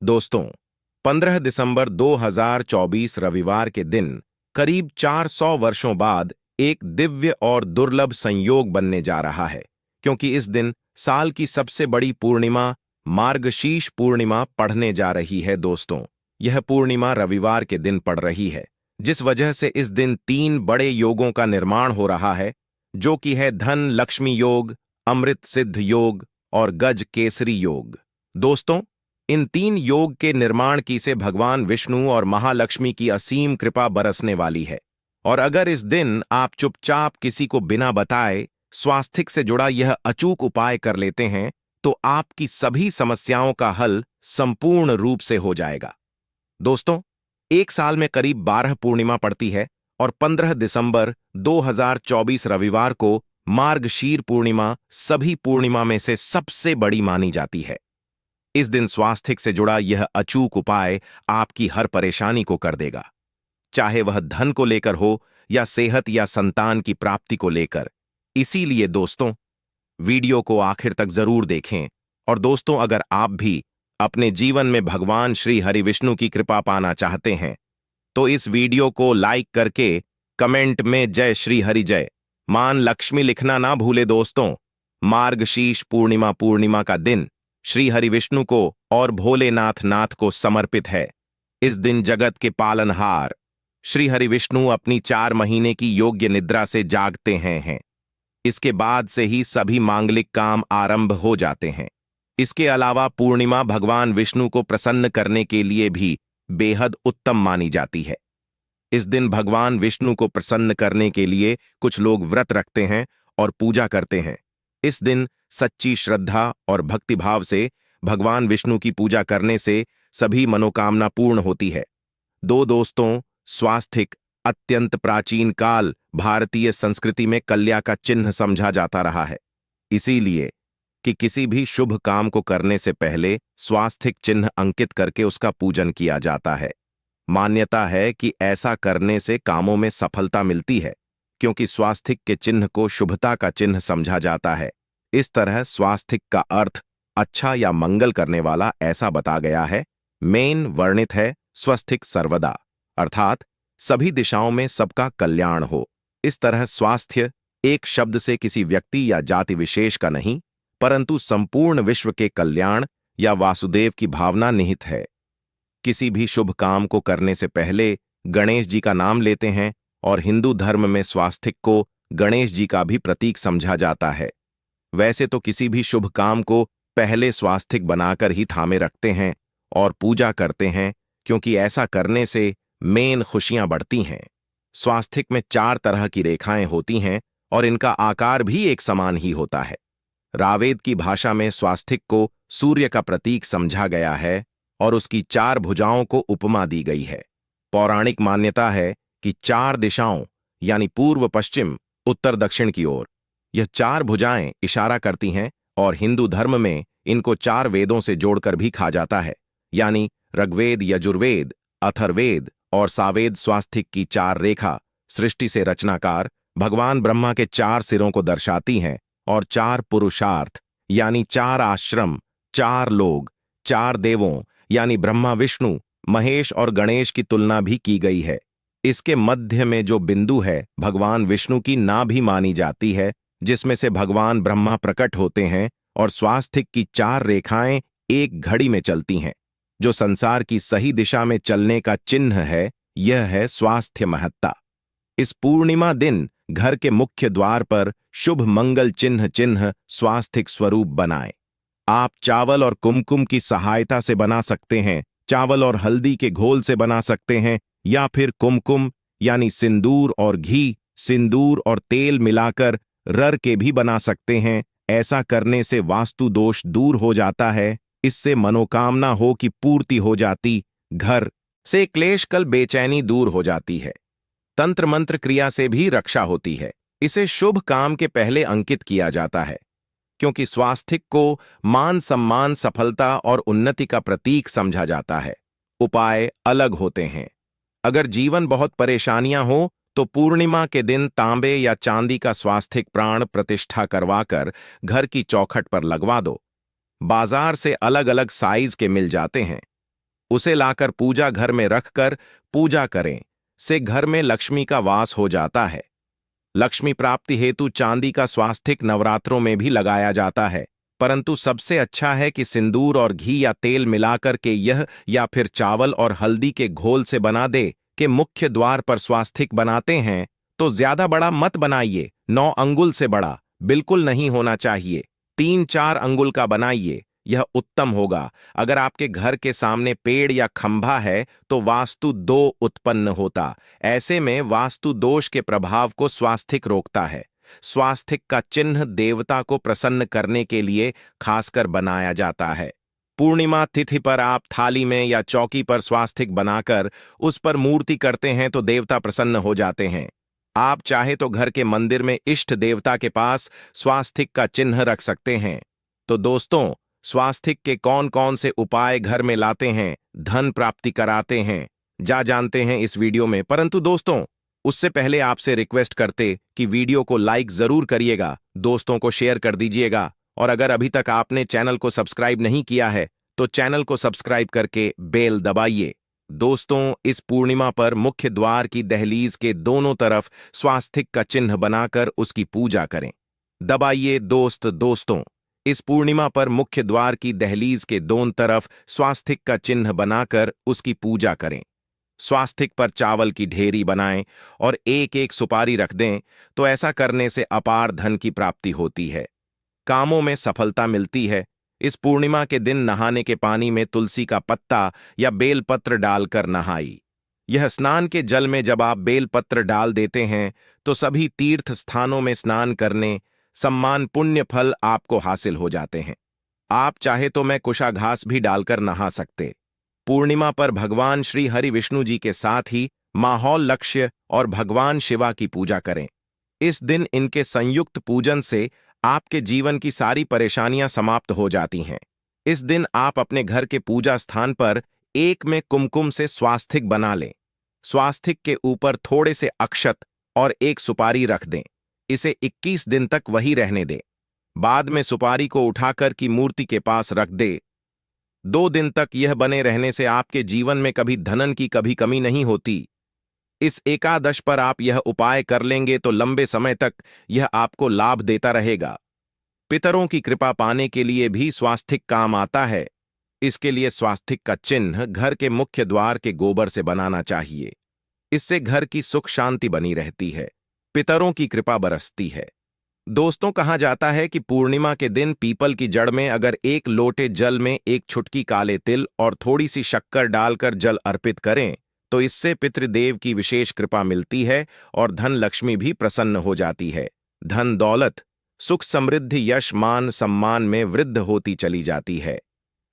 दोस्तों, 15 दिसंबर 2024 रविवार के दिन करीब 400 वर्षों बाद एक दिव्य और दुर्लभ संयोग बनने जा रहा है, क्योंकि इस दिन साल की सबसे बड़ी पूर्णिमा मार्गशीर्ष पूर्णिमा पड़ने जा रही है। दोस्तों, यह पूर्णिमा रविवार के दिन पड़ रही है, जिस वजह से इस दिन 3 बड़े योगों का निर्माण हो रहा है, जो कि है धन लक्ष्मी योग, अमृत सिद्ध योग और गज केसरी योग। दोस्तों, इन 3 योग के निर्माण की से भगवान विष्णु और महालक्ष्मी की असीम कृपा बरसने वाली है। और अगर इस दिन आप चुपचाप किसी को बिना बताए स्वास्थ्य से जुड़ा यह अचूक उपाय कर लेते हैं, तो आपकी सभी समस्याओं का हल संपूर्ण रूप से हो जाएगा। दोस्तों, एक साल में करीब 12 पूर्णिमा पड़ती है और 15 दिसंबर 2024 रविवार को मार्गशीर पूर्णिमा सभी पूर्णिमा में से सबसे बड़ी मानी जाती है। इस दिन स्वास्थ्य से जुड़ा यह अचूक उपाय आपकी हर परेशानी को कर देगा, चाहे वह धन को लेकर हो या सेहत या संतान की प्राप्ति को लेकर। इसीलिए दोस्तों, वीडियो को आखिर तक जरूर देखें। और दोस्तों, अगर आप भी अपने जीवन में भगवान श्री हरि विष्णु की कृपा पाना चाहते हैं, तो इस वीडियो को लाइक करके कमेंट में जय श्री हरि जय मान लक्ष्मी लिखना ना भूले। दोस्तों, मार्गशीर्ष पूर्णिमा का दिन श्री हरि विष्णु को और भोलेनाथ नाथ को समर्पित है। इस दिन जगत के पालनहार श्री हरि विष्णु अपनी 4 महीने की योग्य निद्रा से जागते हैं। इसके बाद से ही सभी मांगलिक काम आरंभ हो जाते हैं। इसके अलावा पूर्णिमा भगवान विष्णु को प्रसन्न करने के लिए भी बेहद उत्तम मानी जाती है। इस दिन भगवान विष्णु को प्रसन्न करने के लिए कुछ लोग व्रत रखते हैं और पूजा करते हैं। इस दिन सच्ची श्रद्धा और भक्तिभाव से भगवान विष्णु की पूजा करने से सभी मनोकामना पूर्ण होती है। दोस्तों, स्वास्थ्य अत्यंत प्राचीन काल भारतीय संस्कृति में कल्या का चिन्ह समझा जाता रहा है। इसीलिए कि किसी भी शुभ काम को करने से पहले स्वास्थ्य चिन्ह अंकित करके उसका पूजन किया जाता है। मान्यता है कि ऐसा करने से कामों में सफलता मिलती है, क्योंकि स्वास्थ्य के चिन्ह को शुभता का चिन्ह समझा जाता है। इस तरह स्वास्थ्य का अर्थ अच्छा या मंगल करने वाला ऐसा बता गया है। मेन वर्णित है स्वस्थिक सर्वदा, अर्थात सभी दिशाओं में सबका कल्याण हो। इस तरह स्वास्थ्य एक शब्द से किसी व्यक्ति या जाति विशेष का नहीं, परंतु संपूर्ण विश्व के कल्याण या वासुदेव की भावना निहित है। किसी भी शुभ काम को करने से पहले गणेश जी का नाम लेते हैं, और हिंदू धर्म में स्वास्थ्य को गणेश जी का भी प्रतीक समझा जाता है। वैसे तो किसी भी शुभ काम को पहले स्वास्थ्य बनाकर ही थामे रखते हैं और पूजा करते हैं, क्योंकि ऐसा करने से मेन खुशियां बढ़ती हैं। स्वास्थ्य में 4 तरह की रेखाएं होती हैं और इनका आकार भी एक समान ही होता है। रावेद की भाषा में स्वास्थ्य को सूर्य का प्रतीक समझा गया है और उसकी 4 भुजाओं को उपमा दी गई है। पौराणिक मान्यता है कि 4 दिशाओं यानी पूर्व पश्चिम उत्तर दक्षिण की ओर यह 4 भुजाएं इशारा करती हैं, और हिंदू धर्म में इनको 4 वेदों से जोड़कर भी कहा जाता है, यानी ऋग्वेद, यजुर्वेद, अथर्ववेद और सावेद। स्वास्थ्य की 4 रेखा सृष्टि से रचनाकार भगवान ब्रह्मा के 4 सिरों को दर्शाती हैं, और 4 पुरुषार्थ यानी 4 आश्रम, 4 लोग, 4 देवों यानी ब्रह्मा, विष्णु, महेश और गणेश की तुलना भी की गई है। इसके मध्य में जो बिंदु है भगवान विष्णु की नाभि मानी जाती है, जिसमें से भगवान ब्रह्मा प्रकट होते हैं, और स्वास्थ्य की 4 रेखाएं एक घड़ी में चलती हैं, जो संसार की सही दिशा में चलने का चिन्ह है। यह है स्वास्थ्य महत्ता। इस पूर्णिमा दिन घर के मुख्य द्वार पर शुभ मंगल चिन्ह स्वास्थ्य स्वरूप बनाएं। आप चावल और कुमकुम की सहायता से बना सकते हैं, चावल और हल्दी के घोल से बना सकते हैं, या फिर कुमकुम यानी सिंदूर और घी, सिंदूर और तेल मिलाकर रर के भी बना सकते हैं। ऐसा करने से वास्तु दोष दूर हो जाता है। इससे मनोकामना हो की पूर्ति हो जाती, घर से क्लेश कल बेचैनी दूर हो जाती है। तंत्र मंत्र क्रिया से भी रक्षा होती है। इसे शुभ काम के पहले अंकित किया जाता है, क्योंकि स्वास्थ्य को मान सम्मान, सफलता और उन्नति का प्रतीक समझा जाता है। उपाय अलग होते हैं। अगर जीवन बहुत परेशानियां हो तो पूर्णिमा के दिन तांबे या चांदी का स्वास्थ्य प्राण प्रतिष्ठा करवाकर घर की चौखट पर लगवा दो। बाजार से अलग अलग साइज के मिल जाते हैं। उसे लाकर पूजा घर में रखकर पूजा करें, से घर में लक्ष्मी का वास हो जाता है। लक्ष्मी प्राप्ति हेतु चांदी का स्वास्तिक नवरात्रों में भी लगाया जाता है, परंतु सबसे अच्छा है कि सिंदूर और घी या तेल मिलाकर के यह या फिर चावल और हल्दी के घोल से बना दे कि मुख्य द्वार पर स्वास्तिक बनाते हैं तो ज्यादा बड़ा मत बनाइए, 9 अंगुल से बड़ा बिल्कुल नहीं होना चाहिए, 3-4 अंगुल का बनाइए, यह उत्तम होगा। अगर आपके घर के सामने पेड़ या खंभा है तो वास्तु दो उत्पन्न होता, ऐसे में वास्तु दोष के प्रभाव को स्वास्तिक रोकता है। स्वास्तिक का चिन्ह देवता को प्रसन्न करने के लिए खासकर बनाया जाता है। पूर्णिमा तिथि पर आप थाली में या चौकी पर स्वास्तिक बनाकर उस पर मूर्ति करते हैं तो देवता प्रसन्न हो जाते हैं। आप चाहे तो घर के मंदिर में इष्ट देवता के पास स्वास्तिक का चिन्ह रख सकते हैं। तो दोस्तों, स्वास्तिक के कौन कौन से उपाय घर में लाते हैं, धन प्राप्ति कराते हैं, जानते हैं इस वीडियो में। परंतु दोस्तों, उससे पहले आपसे रिक्वेस्ट करते कि वीडियो को लाइक जरूर करिएगा, दोस्तों को शेयर कर दीजिएगा, और अगर अभी तक आपने चैनल को सब्सक्राइब नहीं किया है तो चैनल को सब्सक्राइब करके बेल दबाइए। दोस्तों, इस पूर्णिमा पर मुख्य द्वार की दहलीज के दोनों तरफ स्वास्तिक का चिन्ह बनाकर उसकी पूजा करें। दबाइए दोस्तों, इस पूर्णिमा पर मुख्य द्वार की दहलीज के दोनों तरफ स्वास्तिक का चिन्ह बनाकर उसकी पूजा करें। स्वास्तिक पर चावल की ढेरी बनाएं और एक एक सुपारी रख दें, तो ऐसा करने से अपार धन की प्राप्ति होती है, कामों में सफलता मिलती है। इस पूर्णिमा के दिन नहाने के पानी में तुलसी का पत्ता या बेलपत्र डालकर नहाई। यह स्नान के जल में जब आप बेलपत्र डाल देते हैं तो सभी तीर्थ स्थानों में स्नान करने सम्मान पुण्य फल आपको हासिल हो जाते हैं। आप चाहे तो मैं कुशा घास भी डालकर नहा सकते। पूर्णिमा पर भगवान श्री हरि विष्णु जी के साथ ही माहौल लक्ष्य और भगवान शिवा की पूजा करें। इस दिन इनके संयुक्त पूजन से आपके जीवन की सारी परेशानियां समाप्त हो जाती हैं। इस दिन आप अपने घर के पूजा स्थान पर एक में कुमकुम से स्वास्तिक बना लें। स्वास्तिक के ऊपर थोड़े से अक्षत और एक सुपारी रख दें। इसे 21 दिन तक वही रहने दें। बाद में सुपारी को उठाकर की मूर्ति के पास रख दे। 2 दिन तक यह बने रहने से आपके जीवन में कभी धनन की कभी कमी नहीं होती। इस एकादश पर आप यह उपाय कर लेंगे तो लंबे समय तक यह आपको लाभ देता रहेगा। पितरों की कृपा पाने के लिए भी स्वास्तिक काम आता है। इसके लिए स्वास्तिक का चिन्ह घर के मुख्य द्वार के गोबर से बनाना चाहिए। इससे घर की सुख शांति बनी रहती है, पितरों की कृपा बरसती है। दोस्तों, कहा जाता है कि पूर्णिमा के दिन पीपल की जड़ में अगर 1 लोटे जल में 1 चुटकी काले तिल और थोड़ी सी शक्कर डालकर जल अर्पित करें तो इससे पितृदेव की विशेष कृपा मिलती है और धन लक्ष्मी भी प्रसन्न हो जाती है। धन दौलत सुख समृद्धि यश मान सम्मान में वृद्धि होती चली जाती है।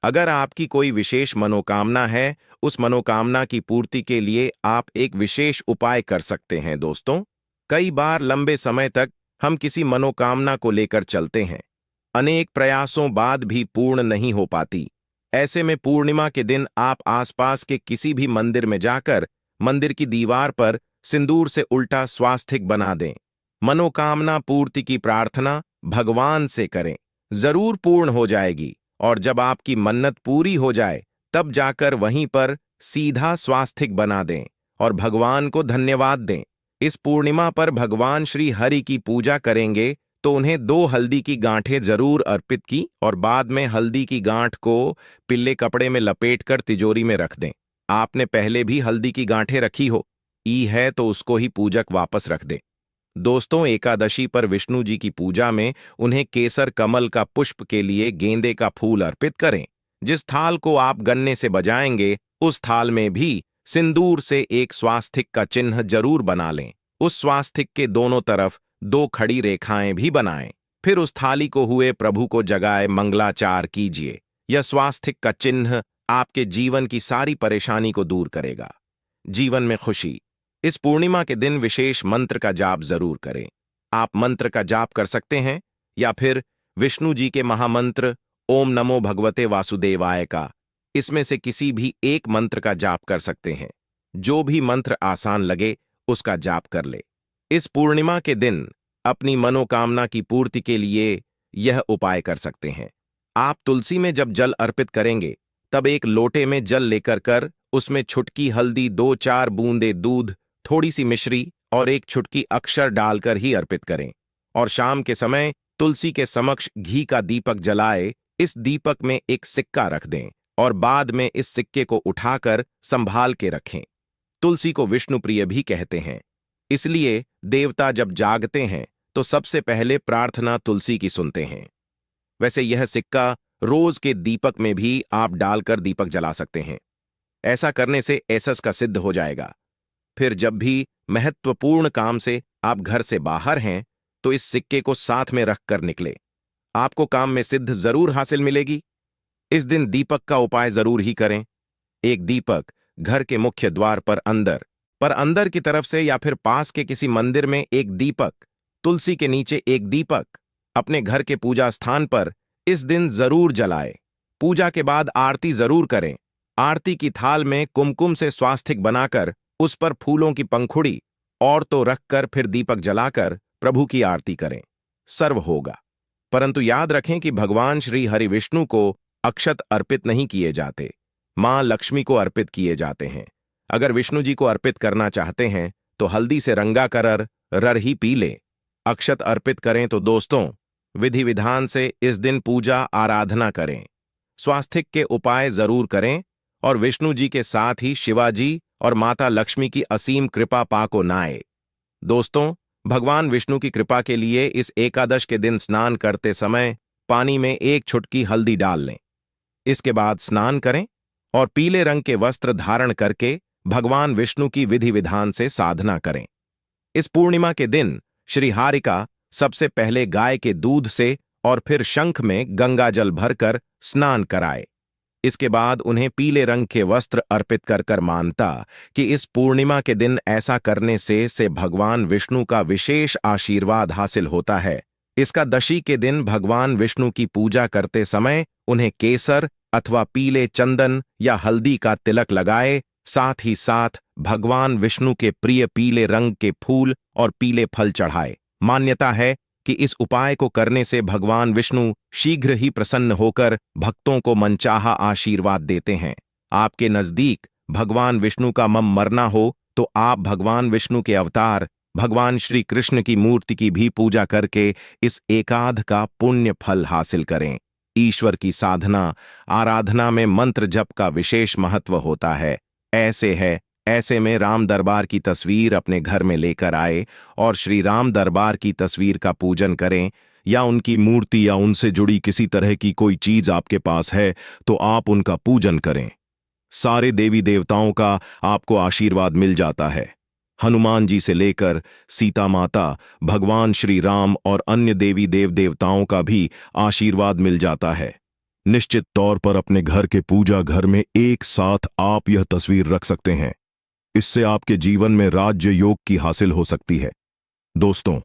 अगर आपकी कोई विशेष मनोकामना है, उस मनोकामना की पूर्ति के लिए आप एक विशेष उपाय कर सकते हैं। दोस्तों, कई बार लंबे समय तक हम किसी मनोकामना को लेकर चलते हैं, अनेक प्रयासों बाद भी पूर्ण नहीं हो पाती। ऐसे में पूर्णिमा के दिन आप आसपास के किसी भी मंदिर में जाकर मंदिर की दीवार पर सिंदूर से उल्टा स्वास्तिक बना दें। मनोकामना पूर्ति की प्रार्थना भगवान से करें, जरूर पूर्ण हो जाएगी। और जब आपकी मन्नत पूरी हो जाए तब जाकर वहीं पर सीधा स्वास्तिक बना दें और भगवान को धन्यवाद दें। इस पूर्णिमा पर भगवान श्री हरि की पूजा करेंगे तो उन्हें 2 हल्दी की गांठें जरूर अर्पित की और बाद में हल्दी की गांठ को पीले कपड़े में लपेटकर तिजोरी में रख दें। आपने पहले भी हल्दी की गांठें रखी हो है तो उसको ही पूजक वापस रख दें। दोस्तों, एकादशी पर विष्णु जी की पूजा में उन्हें केसर कमल का पुष्प के लिए गेंदे का फूल अर्पित करें। जिस थाल को आप गन्ने से बजाएंगे उस थाल में भी सिंदूर से एक स्वास्तिक का चिन्ह जरूर बना लें। उस स्वास्तिक के दोनों तरफ 2 खड़ी रेखाएं भी बनाएं। फिर उस थाली को हुए प्रभु को जगाए मंगलाचार कीजिए। यह स्वास्तिक का चिन्ह आपके जीवन की सारी परेशानी को दूर करेगा, जीवन में खुशी। इस पूर्णिमा के दिन विशेष मंत्र का जाप जरूर करें। आप मंत्र का जाप कर सकते हैं या फिर विष्णु जी के महामंत्र ओम नमो भगवते वासुदेवाय का, इसमें से किसी भी एक मंत्र का जाप कर सकते हैं। जो भी मंत्र आसान लगे उसका जाप कर ले। इस पूर्णिमा के दिन अपनी मनोकामना की पूर्ति के लिए यह उपाय कर सकते हैं। आप तुलसी में जब जल अर्पित करेंगे तब एक लोटे में जल लेकर कर उसमें छुटकी हल्दी, 2-4 बूंदे दूध, थोड़ी सी मिश्री और एक छुटकी अक्षर डालकर ही अर्पित करें। और शाम के समय तुलसी के समक्ष घी का दीपक जलाए, इस दीपक में एक सिक्का रख दें और बाद में इस सिक्के को उठाकर संभाल के रखें। तुलसी को विष्णु प्रिय भी कहते हैं, इसलिए देवता जब जागते हैं तो सबसे पहले प्रार्थना तुलसी की सुनते हैं। वैसे यह सिक्का रोज के दीपक में भी आप डालकर दीपक जला सकते हैं। ऐसा करने से एसस का सिद्ध हो जाएगा। फिर जब भी महत्वपूर्ण काम से आप घर से बाहर हैं तो इस सिक्के को साथ में रखकर निकले, आपको काम में सिद्ध जरूर हासिल मिलेगी। इस दिन दीपक का उपाय जरूर ही करें। एक दीपक घर के मुख्य द्वार पर अंदर की तरफ से या फिर पास के किसी मंदिर में एक दीपक, तुलसी के नीचे एक दीपक, अपने घर के पूजा स्थान पर इस दिन जरूर जलाए। पूजा के बाद आरती जरूर करें। आरती की थाल में कुमकुम से स्वास्तिक बनाकर उस पर फूलों की पंखुड़ी और तो रखकर फिर दीपक जलाकर प्रभु की आरती करें, सर्व होगा। परंतु याद रखें कि भगवान श्री हरि विष्णु को अक्षत अर्पित नहीं किए जाते, मां लक्ष्मी को अर्पित किए जाते हैं। अगर विष्णु जी को अर्पित करना चाहते हैं तो हल्दी से रंगा कर रर ही पी ले। अक्षत अर्पित करें तो दोस्तों विधि विधान से इस दिन पूजा आराधना करें, स्वास्तिक के उपाय जरूर करें और विष्णु जी के साथ ही शिवाजी और माता लक्ष्मी की असीम कृपा पाको नाए। दोस्तों, भगवान विष्णु की कृपा के लिए इस एकादश के दिन स्नान करते समय पानी में एक चुटकी हल्दी डाल लें। इसके बाद स्नान करें और पीले रंग के वस्त्र धारण करके भगवान विष्णु की विधि विधान से साधना करें। इस पूर्णिमा के दिन श्री हारिका सबसे पहले गाय के दूध से और फिर शंख में गंगा जल भरकर स्नान कराए। इसके बाद उन्हें पीले रंग के वस्त्र अर्पित कर मानता कि इस पूर्णिमा के दिन ऐसा करने से भगवान विष्णु का विशेष आशीर्वाद हासिल होता है। इसका दशी के दिन भगवान विष्णु की पूजा करते समय उन्हें केसर अथवा पीले चंदन या हल्दी का तिलक लगाए, साथ ही साथ भगवान विष्णु के प्रिय पीले रंग के फूल और पीले फल चढ़ाए। मान्यता है कि इस उपाय को करने से भगवान विष्णु शीघ्र ही प्रसन्न होकर भक्तों को मनचाहा आशीर्वाद देते हैं। आपके नजदीक भगवान विष्णु का मरना हो तो आप भगवान विष्णु के अवतार भगवान श्री कृष्ण की मूर्ति की भी पूजा करके इस एकाध का पुण्य फल हासिल करें। ईश्वर की साधना आराधना में मंत्र जप का विशेष महत्व होता है। ऐसे में राम दरबार की तस्वीर अपने घर में लेकर आए और श्री राम दरबार की तस्वीर का पूजन करें, या उनकी मूर्ति या उनसे जुड़ी किसी तरह की कोई चीज आपके पास है तो आप उनका पूजन करें। सारे देवी देवताओं का आपको आशीर्वाद मिल जाता है। हनुमान जी से लेकर सीता माता, भगवान श्री राम और अन्य देवी देवताओं का भी आशीर्वाद मिल जाता है। निश्चित तौर पर अपने घर के पूजा घर में एक साथ आप यह तस्वीर रख सकते हैं। इससे आपके जीवन में राज्य योग की हासिल हो सकती है। दोस्तों,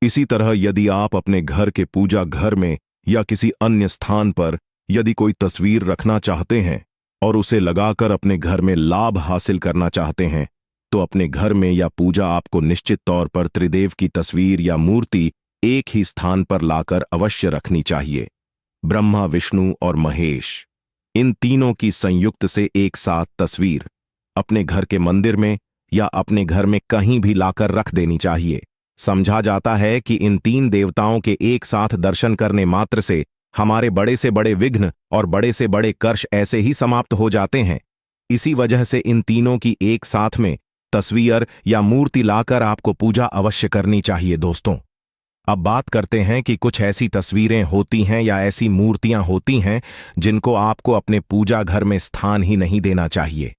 इसी तरह यदि आप अपने घर के पूजा घर में या किसी अन्य स्थान पर यदि कोई तस्वीर रखना चाहते हैं और उसे लगाकर अपने घर में लाभ हासिल करना चाहते हैं तो अपने घर में या पूजा आपको निश्चित तौर पर त्रिदेव की तस्वीर या मूर्ति एक ही स्थान पर लाकर अवश्य रखनी चाहिए। ब्रह्मा, विष्णु और महेश, इन तीनों की संयुक्त से एक साथ तस्वीर अपने घर के मंदिर में या अपने घर में कहीं भी लाकर रख देनी चाहिए। समझा जाता है कि इन तीन देवताओं के एक साथ दर्शन करने मात्र से हमारे बड़े से बड़े विघ्न और बड़े से बड़े कर्ष ऐसे ही समाप्त हो जाते हैं। इसी वजह से इन तीनों की एक साथ में तस्वीर या मूर्ति लाकर आपको पूजा अवश्य करनी चाहिए। दोस्तों, अब बात करते हैं कि कुछ ऐसी तस्वीरें होती हैं या ऐसी मूर्तियां होती हैं जिनको आपको अपने पूजा घर में स्थान ही नहीं देना चाहिए।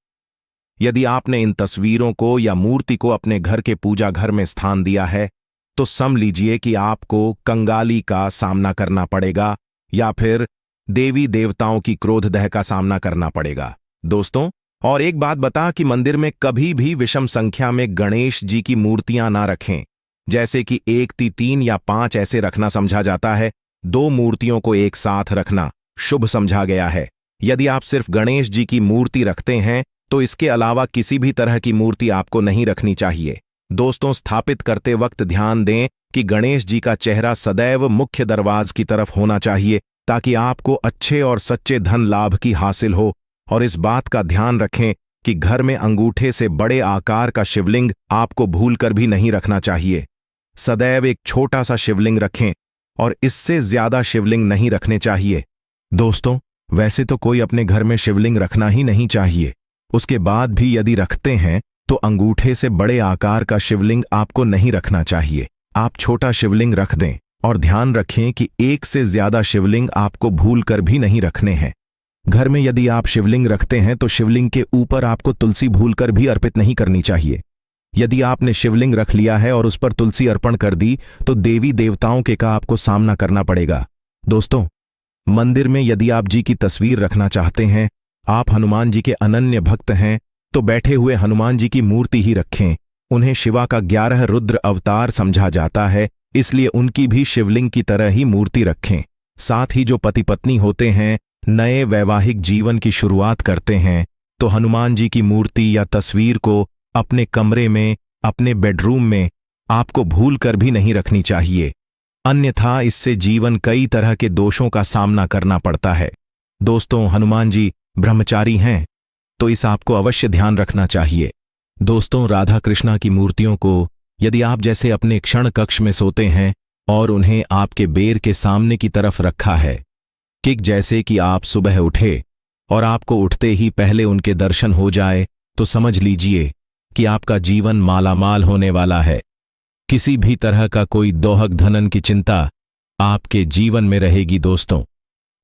यदि आपने इन तस्वीरों को या मूर्ति को अपने घर के पूजा घर में स्थान दिया है तो समझ लीजिए कि आपको कंगाली का सामना करना पड़ेगा या फिर देवी देवताओं की क्रोधदह का सामना करना पड़ेगा। दोस्तों, और एक बात बता कि मंदिर में कभी भी विषम संख्या में गणेश जी की मूर्तियां ना रखें, जैसे कि 1, 3 या 5 ऐसे रखना समझा जाता है। 2 मूर्तियों को एक साथ रखना शुभ समझा गया है। यदि आप सिर्फ गणेश जी की मूर्ति रखते हैं तो इसके अलावा किसी भी तरह की मूर्ति आपको नहीं रखनी चाहिए। दोस्तों, स्थापित करते वक्त ध्यान दें कि गणेश जी का चेहरा सदैव मुख्य दरवाज की तरफ होना चाहिए ताकि आपको अच्छे और सच्चे धन लाभ की हासिल हो और इस बात का ध्यान रखें कि घर में अंगूठे से बड़े आकार का शिवलिंग आपको भूलकर भी नहीं रखना चाहिए। सदैव एक छोटा सा शिवलिंग रखें और इससे ज्यादा शिवलिंग नहीं रखने चाहिए। दोस्तों, वैसे तो कोई अपने घर में शिवलिंग रखना ही नहीं चाहिए। उसके बाद भी यदि रखते हैं तो अंगूठे से बड़े आकार का शिवलिंग आपको नहीं रखना चाहिए। आप छोटा शिवलिंग रख दें और ध्यान रखें कि एक से ज्यादा शिवलिंग आपको भूलकर भी नहीं रखने हैं। घर में यदि आप शिवलिंग रखते हैं तो शिवलिंग के ऊपर आपको तुलसी भूलकर भी अर्पित नहीं करनी चाहिए। यदि आपने शिवलिंग रख लिया है और उस पर तुलसी अर्पण कर दी तो देवी देवताओं के का आपको सामना करना पड़ेगा। दोस्तों, मंदिर में यदि आप जी की तस्वीर रखना चाहते हैं, आप हनुमान जी के अनन्य भक्त हैं, तो बैठे हुए हनुमान जी की मूर्ति ही रखें। उन्हें शिवा का 11 रुद्र अवतार समझा जाता है, इसलिए उनकी भी शिवलिंग की तरह ही मूर्ति रखें। साथ ही जो पति पत्नी होते हैं, नए वैवाहिक जीवन की शुरुआत करते हैं, तो हनुमान जी की मूर्ति या तस्वीर को अपने कमरे में, अपने बेडरूम में आपको भूल कर भी नहीं रखनी चाहिए। अन्यथा इससे जीवन कई तरह के दोषों का सामना करना पड़ता है। दोस्तों, हनुमान जी ब्रह्मचारी हैं, तो इस आपको अवश्य ध्यान रखना चाहिए। दोस्तों, राधा कृष्णा की मूर्तियों को यदि आप जैसे अपने क्षण कक्ष में सोते हैं और उन्हें आपके बेर के सामने की तरफ रखा है, कि जैसे कि आप सुबह उठे और आपको उठते ही पहले उनके दर्शन हो जाए, तो समझ लीजिए कि आपका जीवन मालामाल होने वाला है। किसी भी तरह का कोई दोहक धनन की चिंता आपके जीवन में रहेगी। दोस्तों,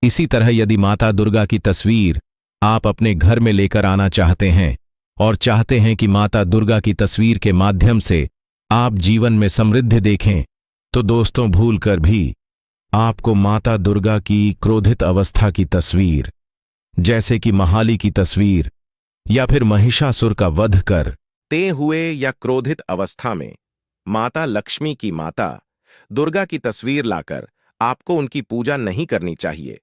इसी तरह यदि माता दुर्गा की तस्वीर आप अपने घर में लेकर आना चाहते हैं और चाहते हैं कि माता दुर्गा की तस्वीर के माध्यम से आप जीवन में समृद्धि देखें, तो दोस्तों भूलकर भी आपको माता दुर्गा की क्रोधित अवस्था की तस्वीर, जैसे कि महाली की तस्वीर या फिर महिषासुर का वध करते हुए या क्रोधित अवस्था में माता लक्ष्मी की माता दुर्गा की तस्वीर लाकर आपको उनकी पूजा नहीं करनी चाहिए।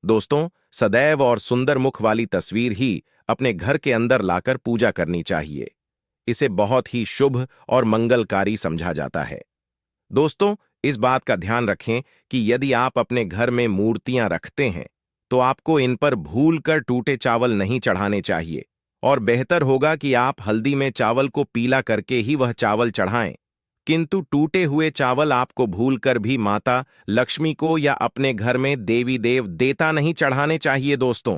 दोस्तों, सदैव और सुंदर मुख वाली तस्वीर ही अपने घर के अंदर लाकर पूजा करनी चाहिए। इसे बहुत ही शुभ और मंगलकारी समझा जाता है। दोस्तों, इस बात का ध्यान रखें कि यदि आप अपने घर में मूर्तियां रखते हैं तो आपको इन पर भूलकर टूटे चावल नहीं चढ़ाने चाहिए, और बेहतर होगा कि आप हल्दी में चावल को पीला करके ही वह चावल चढ़ाएं। किंतु टूटे हुए चावल आपको भूलकर भी माता लक्ष्मी को या अपने घर में देवी देव देता नहीं चढ़ाने चाहिए। दोस्तों,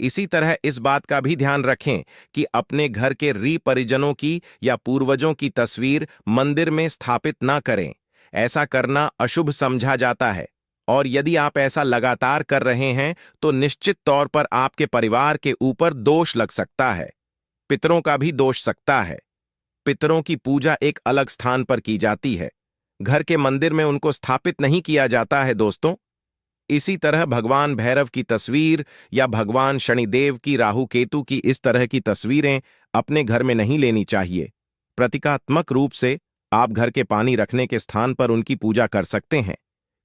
इसी तरह इस बात का भी ध्यान रखें कि अपने घर के परिजनों की या पूर्वजों की तस्वीर मंदिर में स्थापित ना करें। ऐसा करना अशुभ समझा जाता है, और यदि आप ऐसा लगातार कर रहे हैं तो निश्चित तौर पर आपके परिवार के ऊपर दोष लग सकता है। पितरों का भी दोष सकता है। पितरों की पूजा एक अलग स्थान पर की जाती है, घर के मंदिर में उनको स्थापित नहीं किया जाता है। दोस्तों, इसी तरह भगवान भैरव की तस्वीर या भगवान शनिदेव की, राहु केतु की इस तरह की तस्वीरें अपने घर में नहीं लेनी चाहिए। प्रतीकात्मक रूप से आप घर के पानी रखने के स्थान पर उनकी पूजा कर सकते हैं,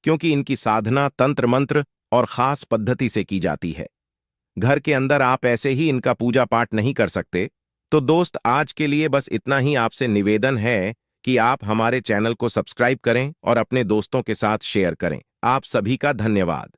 क्योंकि इनकी साधना तंत्र मंत्र और खास पद्धति से की जाती है। घर के अंदर आप ऐसे ही इनका पूजा पाठ नहीं कर सकते। तो दोस्त, आज के लिए बस इतना ही। आपसे निवेदन है कि आप हमारे चैनल को सब्सक्राइब करें और अपने दोस्तों के साथ शेयर करें। आप सभी का धन्यवाद।